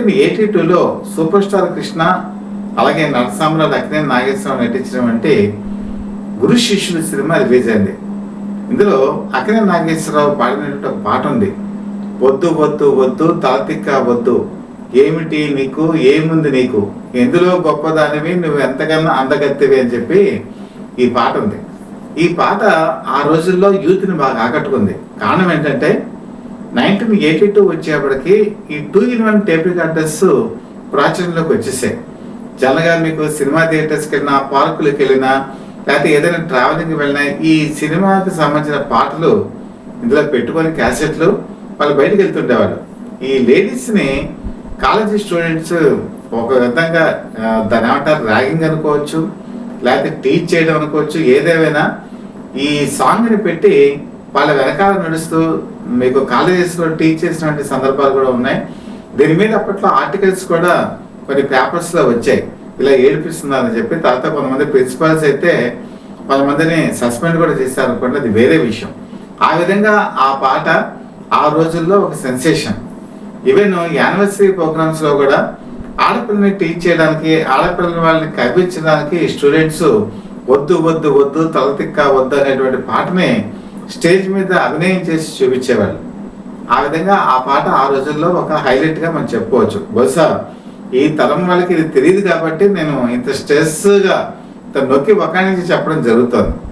1982లో super star Krishna అలాగే నటసామ్రాట్ అక్కినేని నాగేశ్వరరావు నటించినటువంటి గురు శిష్యుడు సినిమా రిలీజ్ అయింది. ఇందులో అక్కినేని నాగేశ్వరరావు పాడినటువంటి ఒక పాట ఉంది. వద్దు వద్దు వద్దు తలతిక్క వద్దు, ఏమిటి నీకు ఏముంది నీకు, ఎందులో గొప్పదానివి నువ్వు ఎంతకన్నా అందగత్తివి అని చెప్పి ఈ పాట ఉంది. ఈ పాట ఆ రోజుల్లో యూత్ని బాగా ఆకట్టుకుంది. కారణం ఏంటంటే 1982 వచ్చేప్పటికి ఈ 2-in-1 టేప్ రికార్డర్స్ ప్రాచుర్యంలోకి వచ్చేసాయి. జనరల్గా మీకు సినిమా థియేటర్స్కి వెళ్ళినా, పార్కులకు వెళ్ళినా, లేకపోతే ఏదైనా ట్రావెలింగ్కి వెళ్ళినా ఈ సినిమాకి సంబంధించిన పాటలు ఇందులో పెట్టుకొని క్యాసెట్లు వాళ్ళు బయటకు వెళ్తుండేవాళ్ళు. ఈ లేడీస్ని కాలేజీ స్టూడెంట్స్ ఒక విధంగా దాని ఏమంటారు ర్యాగింగ్ అనుకోవచ్చు, లేకపోతే టీచ్ చేయడం అనుకోవచ్చు, ఏదేమైనా ఈ సాంగ్ని పెట్టి వాళ్ళ వెనకాల నడుస్తూ మీకు కాలేజెస్లో టీచ్ చేసినటువంటి సందర్భాలు కూడా ఉన్నాయి. దీని మీద అప్పట్లో ఆర్టికల్స్ కూడా కొన్ని పేపర్స్లో వచ్చాయి, ఇలా ఏడిపిస్తున్నారని చెప్పి. తర్వాత కొంతమంది ప్రిన్సిపాల్స్ అయితే కొంతమందిని సస్పెండ్ కూడా చేశారు అనుకోండి, అది వేరే విషయం. ఆ విధంగా ఆ పాట ఆ రోజుల్లో ఒక సెన్సేషన్. ఈవెన్ యానివర్సరీ ప్రోగ్రామ్స్లో కూడా ఆడపిల్లని టీచ్ చేయడానికి, ఆడపిల్లని వాళ్ళని కవ్వించడానికి స్టూడెంట్స్ వద్దు వద్దు వద్దు తలతిక్క వద్దు అనేటువంటి పాటని స్టేజ్ మీద అభినయం చేసి చూపించేవాళ్ళు. ఆ విధంగా ఆ పాట ఆ రోజుల్లో ఒక హైలైట్గా మనం చెప్పుకోవచ్చు. బహుశా ఈ తరం వాళ్ళకి ఇది తెలియదు కాబట్టి నేను ఇంత స్ట్రెస్గా నొక్కి ఒక్క నుంచి చెప్పడం జరుగుతుంది.